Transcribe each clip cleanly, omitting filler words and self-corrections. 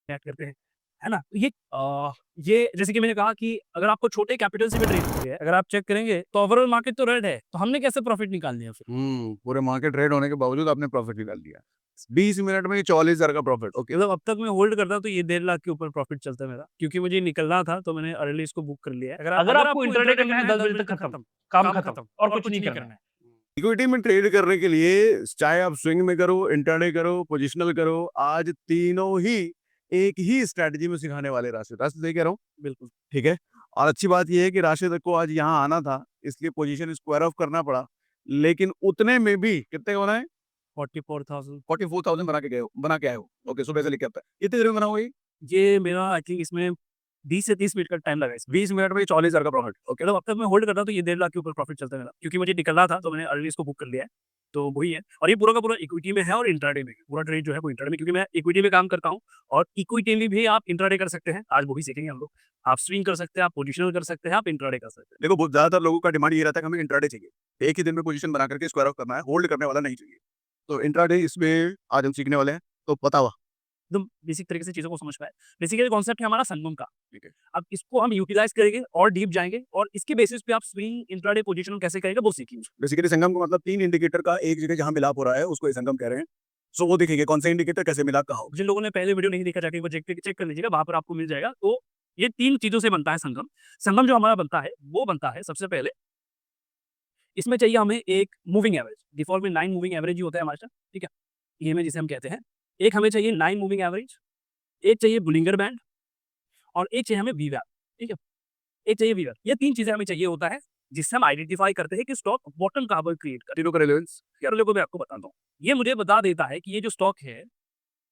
Add करते हैं, है ना? ये जैसे कि मैंने कहा कि अगर आपको छोटे कैपिटल से भी ट्रेड करनी है, अगर आप चेक करेंगे तो ओवरऑल मार्केट तो रेड है, तो हमने कैसे प्रॉफिट निकाल लिया फिर? पूरे मार्केट रेड होने के बावजूद आपने प्रॉफिट निकाल लिया। 20 मिनट में 44,000 का प्रॉफिट, ओके। मतलब अब तक मैं होल्ड करता तो ये 1.5 लाख के ऊपर प्रॉफिट चलता मेरा, क्योंकि मुझे निकलना था तो मैंने अर्ली इसको बुक कर लिया है। अगर अगर आपको आपको इंट्राडे इंट्राडे करना है करना है 10 10 बजे बजे तक तक खत्म, खत्म, काम काम खत्म खत्म और और कुछ कुछ नहीं नहीं करना है। करना है। इक्विटी में ट्रेड करने के लिए चाहे आप स्विंग में करो, इंट्राडे करो, पोजिशनल करो, आज तीनों ही एक ही स्ट्रैटेजी में सिखाने वाले राशिद। राशिद सही कह रहा हूँ? बिल्कुल। ठीक है। और अच्छी बात ये है कि राशिद को आज यहाँ आना था, इसलिए पोजीशन स्क्वायर ऑफ करना पड़ा। लेकिन उतने में भी कितने का बना है? 44,000 44,000 बना के आए हो। ओके, सुबह से लेके अब तक। कितनी देर में बना हुआ ये? ये मेरा आई थिंक इसमें 20 से 30 मिनट का टाइम लगा इसमें। 20 मिनट में 44,000 का प्रॉफिट। ओके। मतलब अब तक मैं होल्ड करता तो ये 1.5 लाख के ऊपर प्रॉफिट चलता मेरा, क्योंकि मुझे निकलना था तो मैंने अर्ली इसको बुक कर लिया है। तो वही है, और ये पूरा का पूरा इक्विटी में है और इंट्राडे में है। पूरा ट्रेड जो है वो इंट्राडे में, क्योंकि मैं इक्विटी में काम करता हूँ और इक्विटी में भी आप इंट्राडे कर सकते हैं। आज वही सीखेंगे हम लोग। आप स्विंग कर सकते हैं, आप पोजिशनल कर सकते हैं, आप इंट्राडे कर सकते हैं। देखो, बहुत ज़्यादातर लोगों का डिमांड ये रहता है कि हमें इंट्राडे चाहिए। एक ही दिन में पोजीशन बना करके स्क्वायर ऑफ करना है, होल्ड करने वाला नहीं चाहिए। तो इंट्राडे इसमें आज हम सीखने वाले हैं, तो पता हुआ। एकदम बेसिक तरीके से चीज़ों को समझ पाएँ। बेसिकली कॉन्सेप्ट है हमारा संगम का। ठीक है। अब इसको हम यूटिलाइज़ करेंगे और डीप जाएँगे और इसके बेसिस पे आप स्विंग, इंट्राडे, पोजिशनल कैसे करेंगे वो सीखेंगे। बेसिकली संगम का मतलब 3 इंडिकेटर का एक जगह जहाँ मिलाप हो रहा है, उसको ये संगम कह रहे हैं। सो वो देखेंगे कौन सा इंडिकेटर कैसे मिलाप कहाँ होगा। जिन लोगों ने पहले वीडियो नहीं देखा जाके वो चेक कर लीजिएगा, वहाँ पर आपको मिल जाएगा। तो ये 3 चीज़ों से बनता है संगम। संगम जो हमारा बनता है, वो बनता है सबसे पहले इसमें चाहिए हमें एक मूविंग एवरेज। डिफ़ॉल्ट में 9 मूविंग एवरेज ही होता है हमारे साथ, ठीक है? ईएमए जिसे हम कहते हैं। एक हमें चाहिए 9 मूविंग एवरेज, एक चाहिए बोलिंगर बैंड और एक चाहिए हमें वी-वैप, ठीक है? एक चाहिए वी-वैप। ये 3 चीज़ें हमें चाहिए होता है, जिससे हम आइडेंटिफ़ाई करते हैं कि स्टॉक बॉटम कहाँ पर क्रिएट कर। तीनों का रेलेवेंस। यार देखो मैं आपको बताता हूँ। ये मुझे बता देता है कि ये जो स्टॉक है,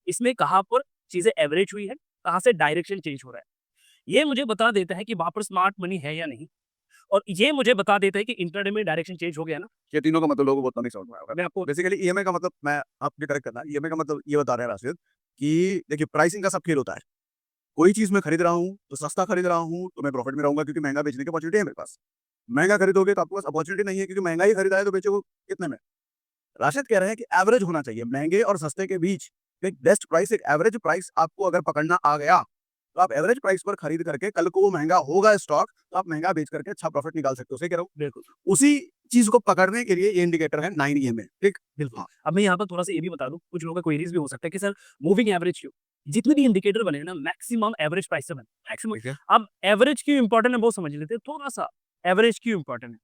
इसमें कहाँ पर चीज़ें एवरेज हुई है, कहाँ से डायरेक्शन चेंज हो रहा है। ये मुझे बता देता है कि वहाँ पर स्मार्ट मनी है या नहीं, और ये मुझे बता देता है कि इंट्राडे में डायरेक्शन चेंज हो गया ना। ये तीनों का मतलब लोगों को उतना नहीं समझ में आया होगा। मैं आपको बेसिकली ईएमआई का मतलब मैं आपने करेक्ट करना, ईएमआई का मतलब ये बता रहे हैं राशिद कि देखिए प्राइसिंग का सब खेल होता है। कोई चीज़ मैं खरीद रहा हूँ, तो सस्ता खरीद रहा हूँ, तो मैं प्रॉफिट में रहूँगा क्योंकि महँगा बेचने की अपॉर्च्युनिटी है मेरे पास। महँगा खरीदोगे तो आपके पास अपॉर्च्युनिटी नहीं है क्योंकि महँगा ही खरीदा है तो बेचोगे कितने में? राशिद कह रहे हैं कि एवरेज होना चाहिए, महँगे और सस्ते के बीच एक बेस्ट प्राइस, एक एवरेज प्राइस आपको अगर पकड़ना आ गया, तो आप एवरेज प्राइस पर खरीद करके कल को वो महँगा होगा स्टॉक, तो आप महँगा बेच करके अच्छा प्रॉफिट निकाल सकते हो। सही कह रहा हूँ? बिल्कुल, उसी चीज़ को पकड़ने के लिए ये इंडिकेटर है 9 ईएमए, ठीक? बिल्कुल। हाँ, अब मैं यहाँ पर थोड़ा-सा ये भी बता दूँ, कुछ लोगों का क्वेरीज़ भी हो सकता है कि सर मूविंग एवरेज क्यों? जितने भी इंडिकेटर बने हैं ना मैक्सिमम एवरेज प्राइस से बने, मैक्सिमम। ठीक है। अब एवरेज क्यों इम्पोर्टेंट है वो समझ लेते हैं थोड़ा-सा। एवरेज क्यों इम्पोर्टेंट है?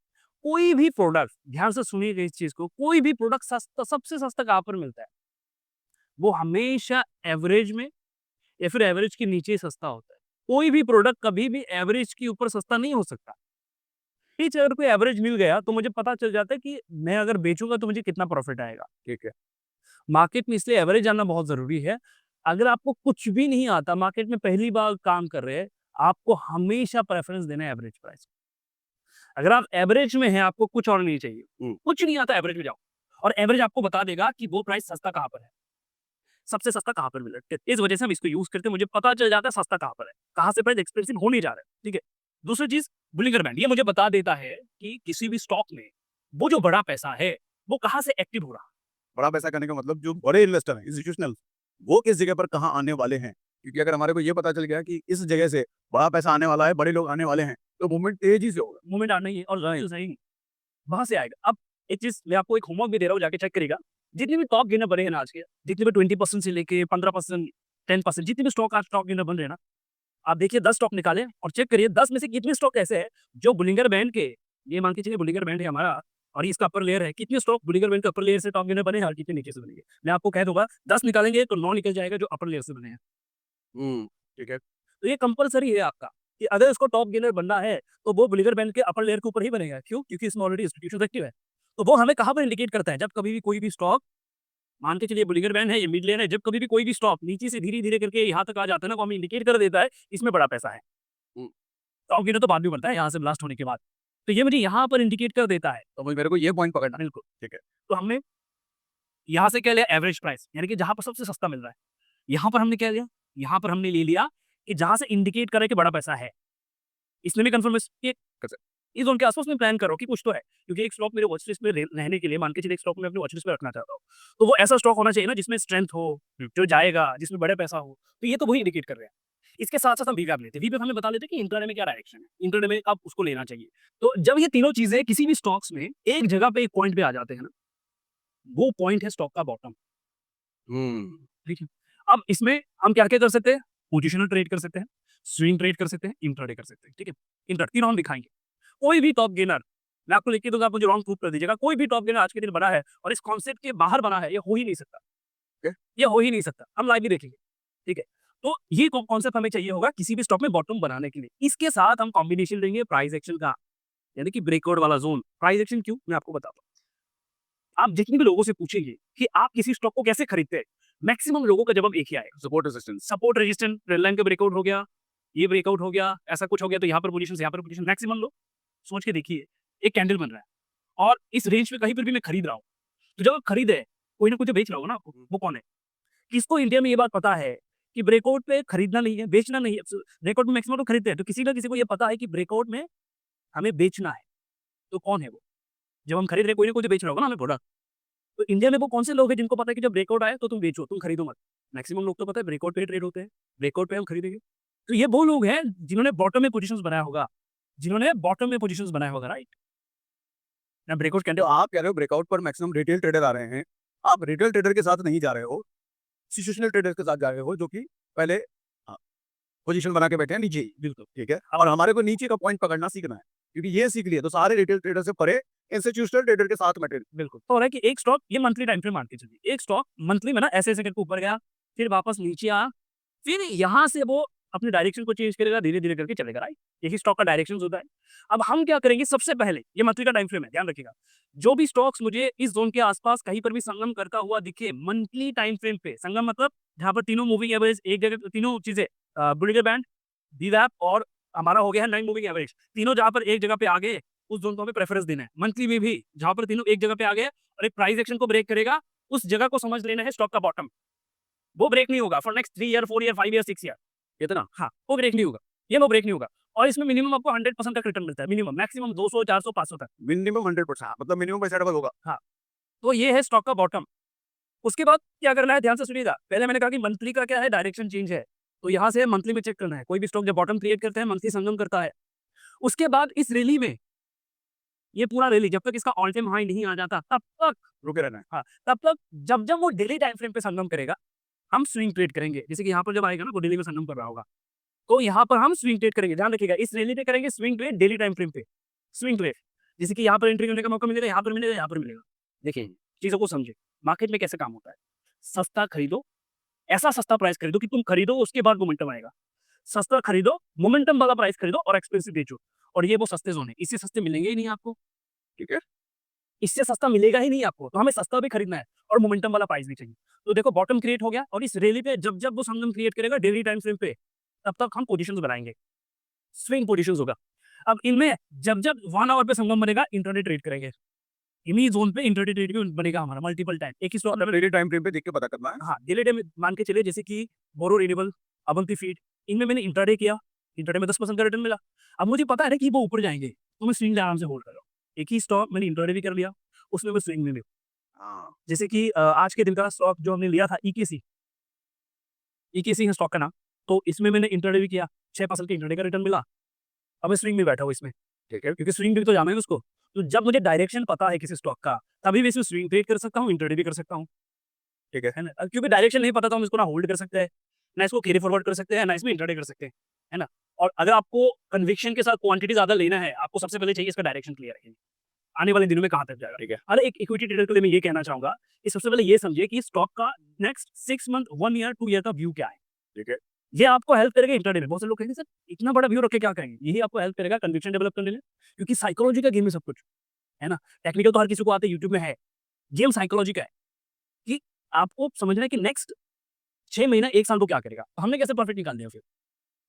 कोई भी प्रोडक्ट, ध्यान से सुनिएगा इस चीज़ को, कोई भी प्रोडक्ट सस्ता, सबसे सस्ता कहाँ पर मिलता है? वो हमेशा एवरेज में या फिर एवरेज के नीचे ही सस्ता होता है। कोई भी प्रोडक्ट कभी भी एवरेज के ऊपर सस्ता नहीं हो सकता। ठीक है, अगर कोई एवरेज मिल गया तो मुझे पता चल जाता है कि मैं अगर बेचूँगा तो मुझे कितना प्रॉफिट आएगा। ठीक है। मार्केट में इसलिए एवरेज जानना बहुत ज़रूरी है। अगर आपको कुछ भी नहीं आता, मार्केट में पहली बार काम कर रहे हैं, आपको हमेशा प्रेफ़रेंस देना है एवरेज प्राइस। अगर आप एवरेज में हैं, आपको कुछ और नहीं चाहिए। हुँ। कुछ नहीं आता, एवरेज में जाओ और एवरेज आपको बता देगा कि वो प्राइस सस्ता कहाँ पर है, सबसे सस्ता कहाँ पर मिल रहा है। इस वजह से हम इसको यूज़ करते हैं, मुझे पता चल जाता है सस्ता कहाँ पर है, कहाँ से प्राइस एक्सपेंसिव होने जा रहा है, ठीक है। दूसरी चीज़ बुलियन बैंड, ये मुझे बता देता है कि किसी भी स्टॉक में वो जो बड़ा पैसा है, वो कहाँ से एक्टिव हो रहा है। बड़ा पैसा करने का मतलब जो बड़े इन्वेस्टर हैं, इंस्टीट्यूशनल, वो किस जगह पर कहाँ आने वाले हैं। क्योंकि अगर हमारे को ये पता चल गया कि इस जगह से बड़ा पैसा आने वाला है, बड़े लोग आने वाले हैं, तो मूवमेंट तेज़ी से होगा। मूवमेंट आना ही है और सही वहाँ से आएगा। अब एक चीज़ मैं आपको एक होमवर्क भी दे रहा हूँ, जाके चेक करिएगा। जितने भी टॉप गेनर बने हैं ना आज के, जितने भी 20% से लेके 15%, 10% जितने भी स्टॉक आज टॉप गेनर बन रहे हैं ना, आप देखिए 10 स्टॉक निकालें और चेक करिए 10 में से कितने स्टॉक ऐसे हैं जो बुलिंगर बैंड के, ये मान के चलिए बुलिंगर बैंड है हमारा और ये इसका अपर लेयर है। कितने स्टॉक बुलिंगर बैंड के अपर लेयर से टॉप गेनर बने हैं और कितने नीचे से बने हैं? मैं आपको कह दूँगा 10 निकालेंगे तो 9 निकल जाएगा जो अपर लेयर से बने हैं। ठीक है। तो ये कंपल्सरी है आपका कि अगर इसको टॉप गेनर बनना है, तो वो बुलिंगर बैंड के अपर लेयर के ऊपर ही बनेगा। क्यों? क्योंकि इसमें ऑलरेडी इंस्टीट्यूशंस एक्टिव है। तो वो हमें कहाँ पर इंडिकेट करता है? जब कभी भी कोई भी स्टॉक, मान के चलिए बुलिंगर बैंड है, ये मिड लेयर है, जब कभी भी कोई भी स्टॉक नीचे से धीरे-धीरे करके यहाँ तक आ जाता है ना, वो हमें इंडिकेट कर देता है, इसमें बड़ा पैसा है। हुँ। टॉप गेनर तो बाद में बनता है, यहाँ से ब्लास्ट होने के बाद। तो ये मुझे यहाँ पर इंडिकेट कर देता है। तो मेरे को ये पॉइंट पकड़ना है। बिल्कुल। ठीक है। तो हमने यहाँ से क्या लिया? एवरेज प्राइस, यानी कि जहाँ पर सबसे सस्ता मिल रहा है। यहाँ पर हमने क्या लिया? यहाँ पर हमने ले लिया कि जहाँ से इंडिकेट कर रहा है कि बड़ा पैसा है। इसमें भी कन्फर्मेशन ये कैसे? इस ज़ोन के आस-पास में प्लान करो कि कुछ तो है, क्योंकि एक स्टॉक मेरे वॉच लिस्ट में रहने के लिए मान के चलिए एक स्टॉक मैं अपनी वॉच लिस्ट में रखना चाहता हूँ। तो वो ऐसा स्टॉक होना चाहिए ना जिसमें स्ट्रेंथ हो, जो जाएगा, जिसमें बड़ा पैसा हो। तो ये तो वही इंडिकेट कर रहे हैं। इसके साथ-साथ हम वीवैप लेते हैं। वीवैप हमें बता देते हैं कि इंट्राडे में क्या डायरेक्शन है, इंट्राडे में कब उसको लेना चाहिए। तो जब ये तीनों चीज़ें किसी भी स्टॉक्स में एक जगह पे एक पॉइंट पे आ जाते हैं ना, वो पॉइंट है स्टॉक का बॉटम। ठीक है। अब इसमें हम क्या-क्या कर सकते हैं? पोजिशनल ट्रेड कर सकते हैं, स्विंग ट्रेड कर सकते हैं, इंट्राडे कर सकते हैं, ठीक है? तीनों हम दिखाएँगे। कोई भी टॉप गेनर मैं आपको लिख के दूँगा, आप मुझे रॉन्ग प्रूफ कर दीजिएगा। कोई भी टॉप गेनर आज के दिन बना है और इस कॉन्सेप्ट के बाहर बना है, ये हो ही नहीं सकता। ओके। ये हो ही नहीं सकता। हम लाइव ही देखेंगे, ठीक है? तो ये कॉन्सेप्ट हमें चाहिए होगा किसी भी स्टॉक में बॉटम बनाने के लिए। इसके साथ हम कॉम्बिनेशन लेंगे प्राइस एक्शन का, यानी कि ब्रेकआउट वाला ज़ोन। प्राइस एक्शन क्यों? मैं आपको बताता हूँ। आप जितने भी लोगों से पूछेंगे कि आप किसी स्टॉक को कैसे खरीदते हैं, मैक्सिमम लोगों का जवाब एक ही आएगा। Support resistance. Support resistance trend line का ब्रेकआउट हो गया, ये ब्रेकआउट हो गया, ऐसा कुछ हो गया तो यहाँ पर पोजीशन यहाँ पर पोजीशन। मैक्सिमम लोग सोच के देखिए, एक कैंडल बन रहा है और इस रेंज में कहीं पर भी मैं खरीद रहा हूँ। तो जब आप खरीदे, कोई ना कोई तो बेच रहा होगा ना आपको, वो कौन है? किसको इंडिया में ये बात पता है कि ब्रेकआउट पे खरीदना नहीं है, बेचना नहीं है। ब्रेकआउट में मैक्सिमम लोग खरीदते हैं, तो किसी ना किसी को ये पता है कि ब्रेकआउट में हमें बेचना है। तो कौन है वो? जब हम खरीद रहे हैं, कोई ना कोई तो बेच रहा होगा ना हमें प्रोडक्ट। तो इंडिया में वो कौन से लोग हैं जिनको पता है कि जब ब्रेकआउट आए तो तुम बेचो, तुम खरीदो मत। मैक्सिमम लोग तो पता है ब्रेकआउट पे ही ट्रेड होते हैं, ब्रेकआउट पे हम खरीदेंगे। तो ये वो लोग हैं जिन्होंने बॉटम में पोजीशंस बनाया होगा, जिन्होंने बॉटम में पोजीशंस बनाया होगा, राइट? ना ब्रेकआउट जो कैंडल। आप कह रहे हो ब्रेकआउट पर मैक्सिमम रिटेल ट्रेडर आ रहे हैं, आप रिटेल ट्रेडर के साथ नहीं जा रहे हो, इंस्टीट्यूशनल ट्रेडर्स के साथ जा रहे हो जो कि पहले पोजीशन बना के बैठे हैं नीचे ही, बिल्कुल, ठीक है? और हमारे को नीचे का पॉइंट पकड़ना सीखना है, क्योंकि ये सीख लिए तो सारे रिटेल ट्रेडर से परे इंस्टीट्यूशनल ट्रेडर के साथ बैठे। बिल्कुल। तो हो रहा है कि एक स्टॉक ये मंथली टाइम फ्रेम मान के चलिए, एक स्टॉक मंथली में ना ऐसे-ऐसे करके ऊपर गया, फिर वापस नीचे आया, फिर यहाँ से वो अपने डायरेक्शन को चेंज करेगा, धीरे-धीरे करके चलेगा, राइट? यही स्टॉक का डायरेक्शंस होता है। अब हम क्या करेंगे सबसे पहले, ये मंथली का टाइम फ्रेम है, ध्यान रखिएगा। जो भी स्टॉक्स मुझे इस ज़ोन के आस-पास कहीं पर भी संगम करता हुआ दिखे, मंथली टाइम फ्रेम पे, संगम मतलब जहाँ पर तीनों मूविंग एवरेज एक जगह, तीनों चीज़ें बोलिगर बैंड, VWAP और हमारा हो गया है 9 मूविंग एवरेज, तीनों जहाँ पर एक जगह पे आ गए, उस ज़ोन को हमें प्रेफरेंस देना है। मंथली में भी जहाँ पर तीनों एक जगह पे आ गए और एक प्राइस एक्शन को ब्रेक करेगा, उस जगह को समझ लेना है स्टॉक का बॉटम। वो ब्रेक नहीं होगा for next 3 year, 4 year, 5 year, 6 year. इतना हाँ, वो ब्रेक नहीं होगा। ये वो ब्रेक नहीं होगा और इसमें मिनिमम आपको 100% तक रिटर्न मिलता है, मिनिमम, मैक्सिमम 200, 400, 500 तक। मिनिमम 100%, मतलब मिनिमम पैसा डबल होगा। हाँ, तो ये है स्टॉक का बॉटम। उसके बाद क्या करना है, ध्यान से सुनिएगा। पहले मैंने कहा कि मंथली का क्या है, डायरेक्शन चेंज है। तो यहाँ से मंथली में चेक करना है। कोई भी स्टॉक जब बॉटम क्रिएट करते हैं, मंथली संगम करता है। उसके बाद इस रैली में, ये पूरा रैली जब तक इसका ऑल टाइम हाई नहीं आ जाता, तब तक रुके रहना है। हाँ, तब तक जब-जब वो डेली टाइम फ्रेम पे संगम करेगा, हम स्विंग ट्रेड करेंगे। जैसे कि यहाँ पर जब आएगा ना, वो डेली में संगम कर रहा होगा। तो यहाँ पर हम स्विंग ट्रेड करेंगे, ध्यान रखिएगा। इस रैली पे करेंगे swing trade daily time frame पे, स्विंग ट्रेड। जैसे कि यहाँ पर एंट्री करने का मौका मिलेगा, यहाँ पर मिलेगा, यहाँ पर मिलेगा। देखिए, चीज़ों को समझिए, मार्केट में कैसे काम होता है। सस्ता खरीदो, ऐसा सस्ता प्राइस खरीदो कि तुम खरीदो उसके बाद मोमेंटम आएगा। सस्ता खरीदो, मोमेंटम वाला प्राइस खरीदो और एक्सपेंसिव बेचो। और ये वो सस्ते ज़ोन है, इससे सस्ते मिलेंगे ही नहीं आपको, ठीक है? इससे सस्ता मिलेगा ही नहीं आपको। तो हमें सस्ता भी खरीदना है और मोमेंटम वाला प्राइस भी चाहिए। तो देखो बॉटम क्रिएट हो गया और इस रैली पे जब-जब वो संगम क्रिएट करेगा डेली टाइम फ्रेम पे, तब तक हम पोजीशंस बनाएँगे। स्विंग पोजीशंस होगा। अब इनमें जब-जब 1 आवर पे संगम बनेगा, इंट्राडे ट्रेड करेंगे। इन्हीं ज़ोन पे इंट्राडे ट्रेड भी बनेगा हमारा मल्टीपल टाइम। एक ही स्टॉक मतलब डेली टाइम फ्रेम पे देख के पता करना है। हाँ, डेली टाइम मान के चलिए, जैसे कि बोरो रिन्यूएबल, अवंती फीड, इनमें मैंने इंट्राडे किया, इंट्राडे में 10% का रिटर्न मिला। अब मुझे पता है ना कि वो ऊपर जाएँगे, तो मैं स्विंग आराम से होल्ड कर रहा हूँ। एक ही स्टॉक मैंने इंट्राडे भी कर लिया, उसमें मैं स्विंग में भी हूँ। हाँ। जैसे कि आज के दिन का स्टॉक जो हमने लिया था ईकेसी, ईकेसी है स्टॉक का नाम, तो इसमें मैंने इंट्राडे भी किया, 6% का इंट्राडे का रिटर्न मिला। अब मैं स्विंग में बैठा हूँ इसमें, ठीक है। क्योंकि स्विंग भी तो जाना है उसको। तो जब मुझे डायरेक्शन पता है किसी स्टॉक का, तभी मैं इसमें स्विंग ट्रेड कर सकता हूँ, इंट्राडे भी कर सकता हूँ। ठीक है। है ना? क्योंकि डायरेक्शन नहीं पता तो हम इसको ना होल्ड कर सकते हैं, ना इसको कैरी फॉरवर्ड कर सकते हैं, ना इसमें इंट्राडे कर सकते हैं, है ना? और अगर आपको कन्विक्शन के साथ क्वांटिटी ज़्यादा लेना है, आपको सबसे पहले चाहिए इसका डायरेक्शन क्लियर है। आने वाले दिनों में कहाँ तक जाएगा। ठीक है। और एक इक्विटी ट्रेडर के लिए मैं ये कहना चाहूँगा कि सबसे पहले ये समझिए कि स्टॉक का नेक्स्ट 6 मंथ, 1 ईयर, 2 ईयर का व्यू क्या है। ठीक है। ये आपको हेल्प करेगा इंट्राडे में। बहुत से लोग कहेंगे सर इतना बड़ा व्यू रख के क्या करेंगे? यही आपको हेल्प करेगा कन्विक्शन डेवलप करने में, क्योंकि साइकोलॉजी का गेम है सब कुछ, है ना? टेक्निकल तो हर किसी को आता है, यूट्यूब में है। गेम साइकोलॉजी का है कि आपको समझना है कि नेक्स्ट 6 महीना, 1 साल वो क्या करेगा? तो हमने कैसे प्रॉफिट निकाल लिया फिर?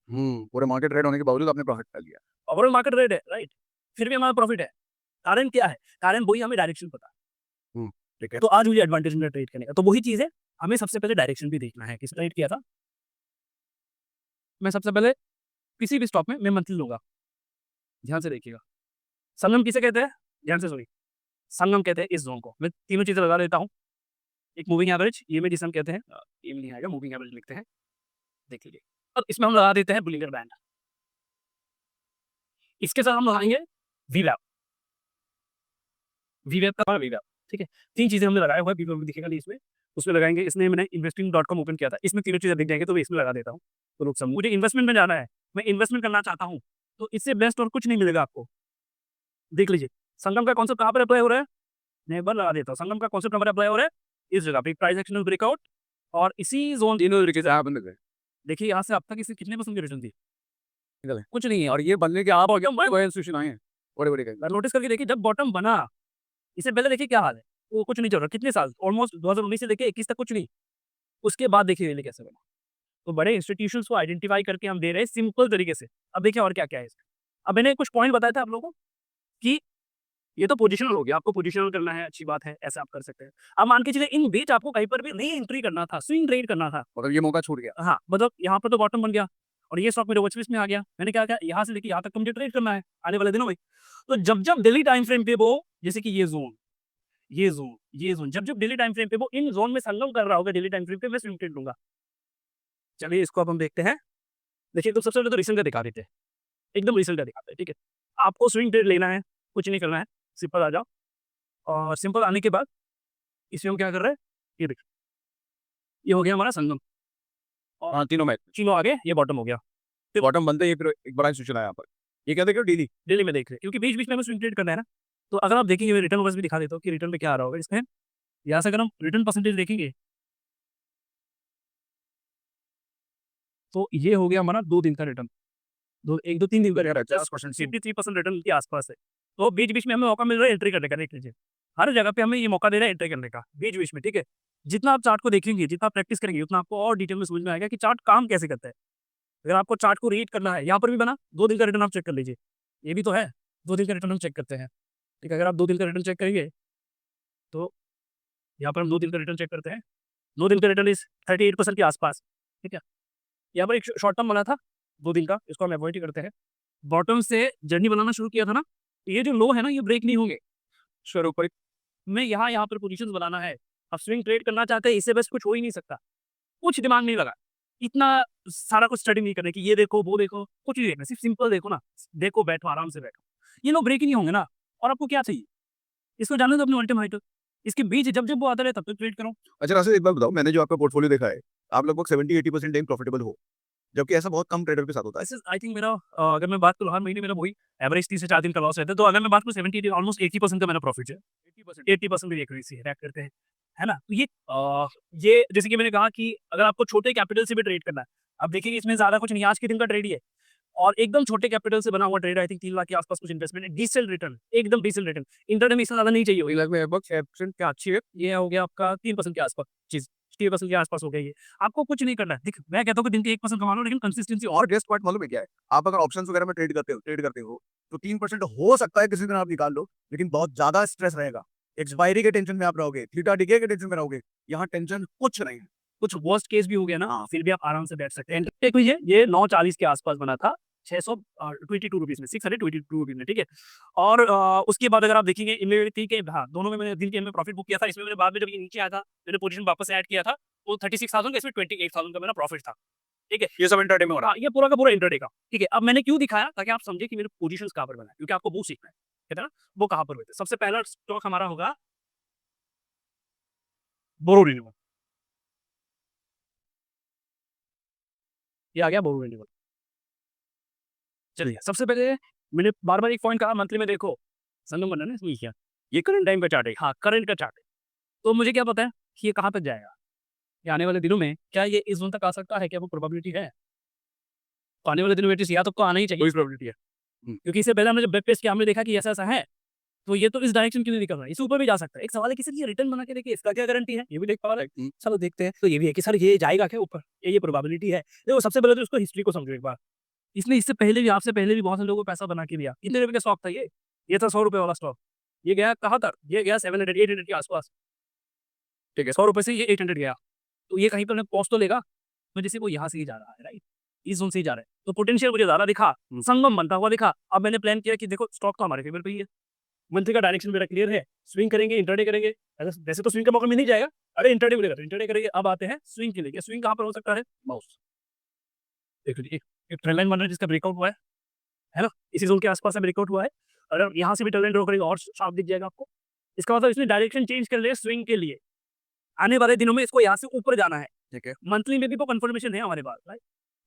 पूरे मार्केट रेड होने के बावजूद आपने प्रॉफिट कर लिया। ओवरऑल मार्केट रेट है, राइट? फिर भी हमारा प्रॉफिट है। कारण क्या है? कारण वही हमें डायरेक्शन पता है। हुँ, ठीक है। तो आज मुझे एडवांटेज मिला ट्रेड करने का। तो वही चीज़ है, हमें सबसे पहले डायरेक्शन भी देखना है। किसका ट्रेड किया था? मैं सबसे पहले किसी भी स्टॉक में मैं मंथली लूँगा। ध्यान से देखिएगा। संगम किसे कहते हैं? ध्यान से सुनिए। संगम कहते हैं इस ज़ोन को। मैं तीनों चीज़ें लगा देता हूँ। एक मूविंग एवरेज, EMA जिसे हम कहते हैं, EMA नहीं आएगा, मूविंग एवरेज लिखते हैं। देख लीजिए। और इसमें हम लगा देते हैं बोलिंजर बैंड। इसके साथ हम लगाएँगे VWAP। VWAP का VWAP, ठीक है? 3 चीज़ें हमने लगाया हुआ है, VWAP दिखेगा नहीं इसमें। उसमें लगाएँगे, इसमें मैंने investing.com ओपन किया था। इसमें तीनों चीज़ें दिख जाएँगी, तो मैं इसमें लगा देता हूँ। तो लोग मुझे इन्वेस्टमेंट में जाना है, मैं इन्वेस्टमेंट करना चाहता हूँ, तो इससे बेस्ट और कुछ नहीं मिलेगा आपको। देख लीजिए, संगम का कॉन्सेप्ट कहाँ पर अप्लाई हो रहा है? नेबर लगा देता हूँ। संगम का कॉन्सेप्ट हमारा अप्लाई हो रहा है इस जगह पे, प्राइस एक्शन ब्रेकआउट, और इसी ज़ोन तीनों तरीके से आप बंद गए देखिए यहाँ से अब तक इसे कितने परसेंट की रिटर्न थी? निकले कुछ नहीं है। और ये बनने के आप हो गया बड़े इंस्टीट्यूशन आए हैं बड़े बड़े कहीं नोटिस करके देखिए, जब बॉटम बना, इससे पहले देखिए क्या हाल है, वो कुछ नहीं चल रहा। कितने साल? ऑलमोस्ट 2019 से लेके 21 तक कुछ नहीं। उसके बाद देखिए ये कैसे बना। तो बड़े इंस्टीट्यूशंस को आइडेंटिफाई करके हम दे रहे हैं सिंपल तरीके से। अब देखिए और क्या-क्या है इसमें। अब मैंने कुछ पॉइंट बताया था आप लोगों को कि ये तो पोजिशनल हो गया, आपको पोजिशनल करना है, अच्छी बात है, ऐसा आप कर सकते हैं। अब मान के चलिए इन बीच आपको कहीं पर भी री एंट्री करना था, स्विंग ट्रेड करना था। मतलब ये मौका छूट गया हाँ, मतलब यहाँ पर तो बॉटम बन गया और ये स्टॉक मेरे वॉच लिस्ट में आ गया। मैंने क्या किया, यहाँ से लेके यहाँ तक तो मुझे ट्रेड करना है आने वाले दिनों में। तो जब-जब डेली टाइम फ्रेम पे वो, जैसे कि ये ज़ोन, ये ज़ोन, ये ज़ोन, जब-जब डेली टाइम फ्रेम पे वो इन ज़ोन में संगम कर रहा होगा डेली टाइम फ्रेम पे, मैं स्विंग ट्रेड लूँगा। चलिए इसको अब हम देखते हैं। देखिए तो सबसे पहले तो रिसेंट का दिखा देते हैं, एकदम रिसेंट का दिखाते हैं, ठीक है? आपको स्विंग ट्रेड लेना है, कुछ नहीं करना है, सिंपल आ जाओ और सिंपल आने के बाद इसमें हम क्या कर रहे हैं, ये देखिए, ये हो गया हमारा संगम और हाँ तीनों में तीनों आगे, ये बॉटम हो गया। बॉटम बनते ही फिर एक बड़ा इंस्टीट्यूशन आया यहाँ पर ये क्या देख रहे हो डेली डेली में देख रहे हैं, क्योंकि बीच-बीच में हमें स्विंग ट्रेड करना है ना। तो अगर आप देखेंगे, मैं रिटर्न ओवर्स भी दिखा देता हूँ कि रिटर्न में क्या आ रहा होगा इसमें। यहाँ से अगर हम रिटर्न परसेंटेज देखेंगे, तो ये हो गया हमारा 2 दिन का रिटर्न। 1-2-3 दिन का रिटर्न, 50% 53% रिटर्न के आस-पास है। तो बीच-बीच में हमें मौका मिल रहा है एंट्री करने का, देख लीजिए। हर जगह पे हमें ये मौका दे रहा है एंट्री करने का, बीच-बीच में, ठीक है? जितना आप चार्ट को देखेंगे, जितना आप प्रैक्टिस करेंगे, उतना आपको और डिटेल में समझ में आएगा कि चार्ट काम कैसे करता है। अगर आपको चार्ट को रीड करना है, यहाँ पर भी बना, 2 दिन का रिटर्न आप चेक कर लीजिए। ये भी तो है, 2 दिन का रिटर्न हम चेक करते हैं। ठीक है, अगर आप 2 दिन का रिटर्न चेक करेंगे, तो यहाँ पर हम 2 दिन का रिटर्न चेक करते हैं। 2 दिन का रिटर्न इज़ 38% के आस-पास, ठीक है? यहाँ पर एक शॉर्ट टर्म बना था 2 दिन का, इसको हम अवॉइड ही करते हैं। बॉटम से जर्नी बनाना शुरू किया था ना, तो ये जो लो है ना, ये ब्रेक नहीं होंगे। शुरू पर मैं यहाँ पर पोजीशंस बनाना है। अब स्विंग ट्रेड करना चाहते हैं, इससे बस कुछ हो ही नहीं सकता। कुछ दिमाग नहीं लगा। इतना सारा कुछ स्टडी नहीं करना कि ये देखो, वो देखो, कुछ नहीं देखना, सिर्फ सिंपल देखो ना। देखो, बैठो, आराम से बैठो। ये लो ब्रेक ही नहीं होंगे ना, और आपको क्या चाहिए? इसको जानने दो अपने ऑल टाइम हाई तक। इसके बीच जब-जब वो आता रहे, तब तक ट्रेड करो। अच्छा राशिद एक बात बताओ मैंने जो आपका पोर्टफोलियो देखा है आप लगभग 70-80% टाइम प्रॉफिटेबल हो जबकि ऐसा बहुत कम ट्रेडर के साथ होता है दिस इज़ आई थिंक मेरा, अगर मैं बात करूँ, हर महीने मेरा वही एवरेज 30 से 4 दिन का लॉस रहता है। तो अगर मैं बात करूँ 70 ऑलमोस्ट 80% का मेरा प्रॉफिट है। 80% मेरी एक्यूरेसी है, ट्रैक करते हैं, है ना? तो ये जैसे कि मैंने कहा कि अगर आपको छोटे कैपिटल से भी ट्रेड करना है, अब देखिए इसमें ज़्यादा कुछ नहीं है, आज के दिन का ट्रेड ही है और एकदम छोटे कैपिटल से बना हुआ ट्रेड, आई थिंक 3 लाख के आसपास कुछ इन्वेस्टमेंट है, डिसेंट रिटर्न, एकदम डिसेंट रिटर्न। इंटरडे में इससे ज़्यादा नहीं चाहिए होगी, लगभग 6% क्या अच्छी है, ये हो गया आपका 3% के आसपास चीज़, 3% के आसपास हो गया ये। आपको कुछ नहीं करना है। देख, मैं कहता हूँ कि दिन के 1% कमा लो, लेकिन कंसिस्टेंसी और और गेस्ट पॉइंट मालूम है क्या है आप अगर ऑप्शंस वगैरह में ट्रेड करते हो तो 3% हो सकता है किसी दिन आप निकाल लो लेकिन बहुत ज्यादा स्ट्रेस रहेगा एक्सपायरी के टेंशन में आप रहोगे थीटा डिके के टेंशन में रहोगे यहाँ टेंशन कुछ नहीं है कुछ वर्स्ट केस भी हो गया ना, फिर भी आप आराम से बैठ सकते हैं। देखो ये 940 के आसपास बना था, 622 रुपीज़ में, 622 रुपीज़ में, ठीक है? और उसके बाद अगर आप देखेंगे, इनमें थी कि हाँ, दोनों में मैंने दिन के एंड में प्रॉफिट बुक किया था। इसमें मैंने बाद में जब ये नीचे आया था, मैंने पोजीशन वापस ऐड किया था, तो 36,000 का, इसमें 28,000 का मेरा प्रॉफिट था, ठीक है? ये सब इंटरडे में हो रहा हाँ, ये पूरा का पूरा इंट्राडे का, ठीक है? अब मैंने क्यों दिखाया? ताकि आप समझे कि मेरे पोजीशंस कहाँ पर बना है, क्योंकि आपको वो सीखना है, कहते हैं ना, वो कहाँ पर हुए थे। सबसे पहला स्टॉक हमारा होगा बोरो रिन्यूअल, ये आ गया बोरो रिन्यूअल। चलिए, सबसे पहले मैंने बार-बार एक पॉइंट कहा, मंथली में देखो, संगम बना ना इसमें क्या, ये करंट टाइम का चार्ट है। हाँ, करंट का चार्ट है। तो मुझे क्या पता है कि ये कहाँ तक जाएगा? ये आने वाले दिनों में क्या ये इस ज़ोन तक आ सकता है? क्या वो प्रोबेबिलिटी है? तो आने वाले दिनों में एटलीस्ट यहाँ तक तो आना ही चाहिए, कोई प्रोबेबिलिटी है क्योंकि इससे पहले हमने जब वेब पेज किया, हमने देखा कि ऐसा-ऐसा है, तो ये तो इस डायरेक्शन क्यों नहीं निकल रहा है? इससे ऊपर भी जा सकता है। एक सवाल है कि सर ये रिटर्न बना के देखिए, इसका क्या गारंटी है? ये भी देख पा रहे हैं। चलो देखते हैं। तो ये भी है कि सर ये जाएगा क्या ऊपर? ये प्रोबेबिलिटी है। देखो, सबसे पहले तो इसको हिस्ट्री को समझो एक बार। इसने इससे पहले भी, आपसे पहले भी बहुत सारे लोगों को पैसा बना के दिया। कितने रुपए का स्टॉक था ये? ये था ₹100 वाला स्टॉक। ये गया कहाँ तक? ये गया 700 800 के आस-पास। ठीक है, ₹100 से ये 800 गया। तो ये कहीं पर पहुँच तो लेगा। तो जैसे वो यहाँ से ही जा रहा है, राइट? इस जोन से ही जा रहे हैं, तो पोटेंशियल मुझे ज़्यादा दिखा, संगम बनता हुआ दिखा। अब मैंने प्लान किया कि देखो स्टॉक तो हमारे फेवर पे ही है, मंथली का डायरेक्शन मेरा क्लियर है, स्विंग करेंगे, इंट्राडे करेंगे। वैसे तो स्विंग का मौका मिल ही जाएगा, अरे इंट्राडे मिलेगा तो इंट्राडे करेंगे। अब आते हैं स्विंग के लिए, स्विंग कहाँ पर हो सकता है? माउस देख लीजिए, एक ट्रेंड लाइन बन रहा है जिसका ब्रेकआउट हुआ है ना? इसी जोन के आसपास में ब्रेकआउट हुआ है। अगर यहाँ से भी ट्रेंड लाइन ड्रॉ करेंगे और शार्प दिख जाएगा आपको। इसका मतलब इसने डायरेक्शन चेंज कर लिया स्विंग के लिए। आने वाले दिनों में इसको यहाँ से ऊपर जाना है। ठीक है। मंथली में भी तो कंफर्मेशन है हमारे पास, राइट?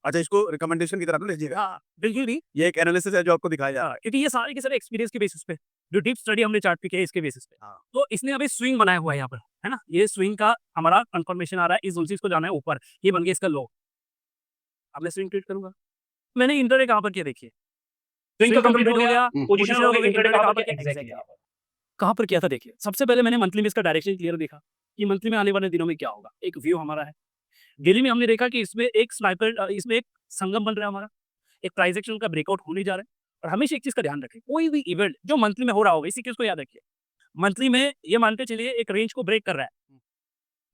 अच्छा, इसको रिकमेंडेशन की तरह ना लीजिएगा। हाँ, बिल्कुल भी। ये एक एनालिसिस है जो आपको दिखाया जा रहा है। क्योंकि ये सारे के सारे एक्सपीरियंस के बेसिस पे, जो डीप स्टडी हमने चार्ट पे किया है इसके बेसिस पे। हाँ। तो इसने अभी स्विंग बनाया हुआ है यहाँ पर, है ना? ये स्विंग का हमारा कंफर्मेशन आ रहा है, इस जोन से इसको जाना है ऊपर। ये बन गया इसका लो। अब मैं स्विंग ट्रीट करूंगा। मैंने इंटरडे कहाँ पर किया देखिए। स्विंग का कंप्लीट हो गया, पोजीशन हो गई, इंटरडे कहाँ पर किया? एग्जैक्टली यहाँ पर। कहाँ पर किया था देखिए। सबसे पहले मैंने मंथली में इसका डायरेक्शन क्लियर देखा कि मंथली में आने वाले दिनों में क्या होगा। एक व्यू हमारा है। डेली में हमने देखा कि इसमें एक स्नाइपर इसमें एक संगम बन रहा है हमारा। एक प्राइस एक्शन का ब्रेकआउट होने जा रहा है। और हमेशा एक चीज़ का ध्यान रखें, कोई भी इवेंट जो मंथली में हो रहा होगा, इसी चीज़ को याद रखिए। मंथली में ये मान के चलिए एक रेंज को ब्रेक कर रहा है।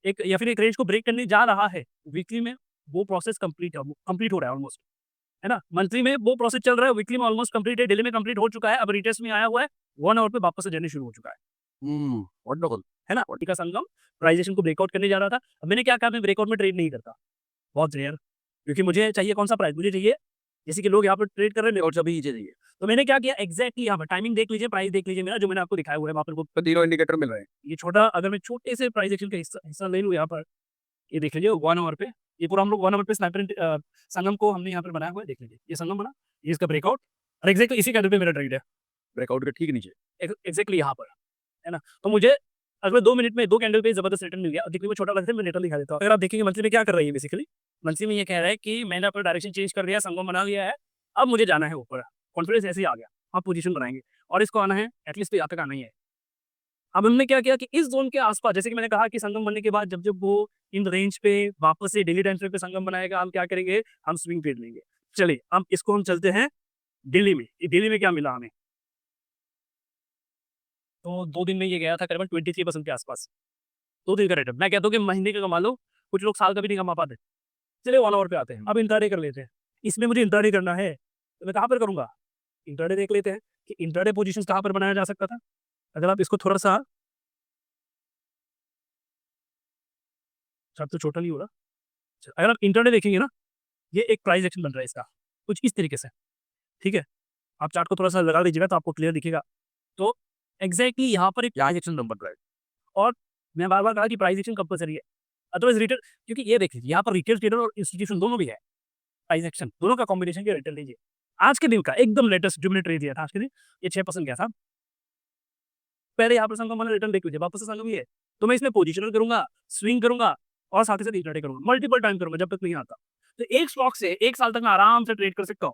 एक या फिर एक रेंज को ब्रेक करने जा रहा है। वीकली में वो प्रोसेस कंप्लीट हो रहा है ऑलमोस्ट, है ना? मंथली में वो प्रोसेस चल रहा है, वीकली में ऑलमोस्ट कंप्लीट है, डेली में कंप्लीट हो चुका है, अब रिटेस्ट में आया हुआ है, 1 आवर पे वापस से जर्नी शुरू हो चुका है। वंडरफुल। है ना? का संगम प्राइजेशन को ब्रेकआउट करने जा रहा था। अब मैंने क्या कहा, मैं ब्रेकआउट में ट्रेड नहीं करता, बहुत रेयर, क्योंकि मुझे चाहिए कौन सा प्राइस, मुझे चाहिए जैसे कि लोग यहाँ पर ट्रेड कर रहे हैं और सभी चीजें चाहिए। तो मैंने क्या किया, एग्जैक्टली यहाँ पर टाइमिंग देख लीजिए, प्राइस देख लीजिए मेरा, जो मैंने आपको दिखाया हुआ है वहाँ पर। तीनों इंडिकेटर मिल रहे हैं। ये छोटा, अगर मैं छोटे से प्राइस एक्शन का हिस्सा ले लूँ यहाँ पर, ये देख लीजिए 1 आवर पे, ये पूरा हम लोग 1 आवर पे स्नाइपर संगम को हमने यहाँ पर बनाया हुआ है। देख लीजिए ये संगम बना, ये इसका ब्रेकआउट, और एग्जैक्टली इसी कैंडल पे मेरा ट्रेड है, ब्रेकआउट के ठीक नीचे। एग्जैक्टली यहाँ पर, है ना? तो मुझे अगले 2 मिनट में 2 कैंडल पे जबरदस्त रिटर्न मिल गया। देखिए मैं छोटा लगता है, मैं रिटर्न दिखा देता हूँ। अगर आप देखेंगे मंथली में क्या कर रही है बेसिकली, मंथली में ये कह रहा है कि मैंने अपना डायरेक्शन चेंज कर दिया, संगम बना लिया है, अब मुझे जाना है ऊपर। कॉन्फिडेंस ऐसे ही आ गया, आप पोजीशन बनाएंगे और इसको आना है, एटलीस्ट तो यहाँ तक आना ही है। अब हमने क्या किया कि इस जोन के आसपास, जैसे कि मैंने कहा कि संगम बनने के बाद जब जब वो इन रेंज पे वापस से डेली टाइम फ्रेम पे संगम बनाएगा, हम क्या करेंगे, हम स्विंग ट्रेड लेंगे। चलिए अब इसको हम चलते हैं दिल्ली में। दिल्ली में क्या मिला हमें, तो 2 दिन में ये गया था करीबन 23% के आसपास। 2 दिन का रिटर्न, मैं कहता हूँ कि महीने का कमा लो, कुछ लोग साल का भी नहीं कमा पाते। चलिए 1 आवर पे आते हैं, अब इंट्राडे कर लेते हैं। इसमें मुझे इंट्राडे करना है, तो मैं कहाँ पर करूँगा, इंट्राडे देख लेते हैं कि इंट्राडे पोजीशंस कहाँ पर बनाया जा सकता था। अगर आप इसको थोड़ा-सा, चार्ट तो छोटा नहीं हो रहा। अगर आप इंट्राडे देखेंगे ना, ये एक प्राइस एक्शन बन रहा है इसका, कुछ इस तरीके से, ठीक है? आप चार्ट को थोड़ा-सा लगा लीजिएगा तो आपको क्लियर दिखेगा। तो एग्ज़ैक्टली यहाँ पर एक प्राइस एक्शन बन रहा है, और मैं बार-बार कहा कि प्राइस एक्शन कंपल्सरी है। अदरवाइज़ रिटेल, क्योंकि ये देखिए यहाँ पर रिटेल ट्रेडर और इंस्टीट्यूशन दोनों भी है। प्राइस एक्शन दोनों का कॉम्बिनेशन के रिटर्न लीजिए। आज के दिन का एकदम लेटेस्ट जो मैंने ट्रेड दिया था आज के दिन, ये 6% गया था। पहले यहाँ पर संगम वाला रिटर्न देख लीजिए, वापस से संगम ही है। तो मैं इसमें पोजिशनल करूँगा, स्विंग करूँगा और साथ ही साथ इंट्राडे करूँगा। मल्टीपल टाइम करूँगा जब तक नहीं आता। तो एक स्टॉक से 1 साल तक मैं आराम से ट्रेड कर सकता हूँ।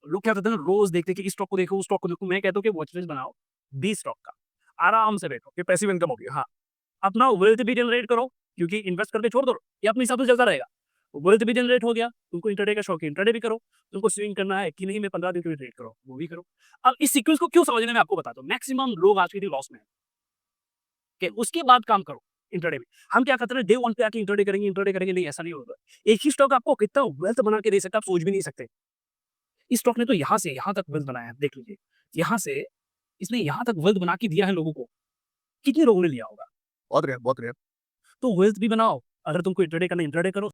लोग क्या करते हैं ना, रोज़ देखते हैं कि इस स्टॉक को देखो, उस स्टॉक को देखो। मैं कहता हूँ कि वॉच लिस्ट बनाओ 20 स्टॉक का, आराम से बैठो, ये पैसिव इनकम होगी। हाँ, अपना वेल्थ भी जनरेट करो, क्योंकि इन्वेस्ट करके छोड़ दो, ये अपने हिसाब से चलता रहेगा। वेल्थ भी जनरेट हो गया, तुमको इंट्राडे का शौक है, इंट्राडे भी करो। तुमको स्विंग करना है कि नहीं, मैं 15 दिन के लिए ट्रेड करो, वो भी करो। अब इस सीक्वेंस को क्यों समझना, मैं आपको बताता हूँ। मैक्सिमम लोग आज के दिन लॉस में हैं, कि उसके बाद काम करो इंट्राडे में। हम क्या करते हैं, डे 1 पे आके इंट्राडे करेंगे, नहीं, ऐसा नहीं होगा। एक ही स्टॉक आपको कितना वेल्थ बना के दे सकता है, आप सोच भी नहीं सकते। इस स्टॉक ने तो यहाँ से यहाँ तक वेल्थ बनाया है, देख लीजिए। यहाँ से इसने यहाँ तक वेल्थ बना के दिया है लोगों को। कितने लोगों ने लिया होगा? बहुत रेयर, बहुत रेयर। तो वेल्थ भी बनाओ, अगर तुमको इंट्राडे करना, इंट्राडे करो।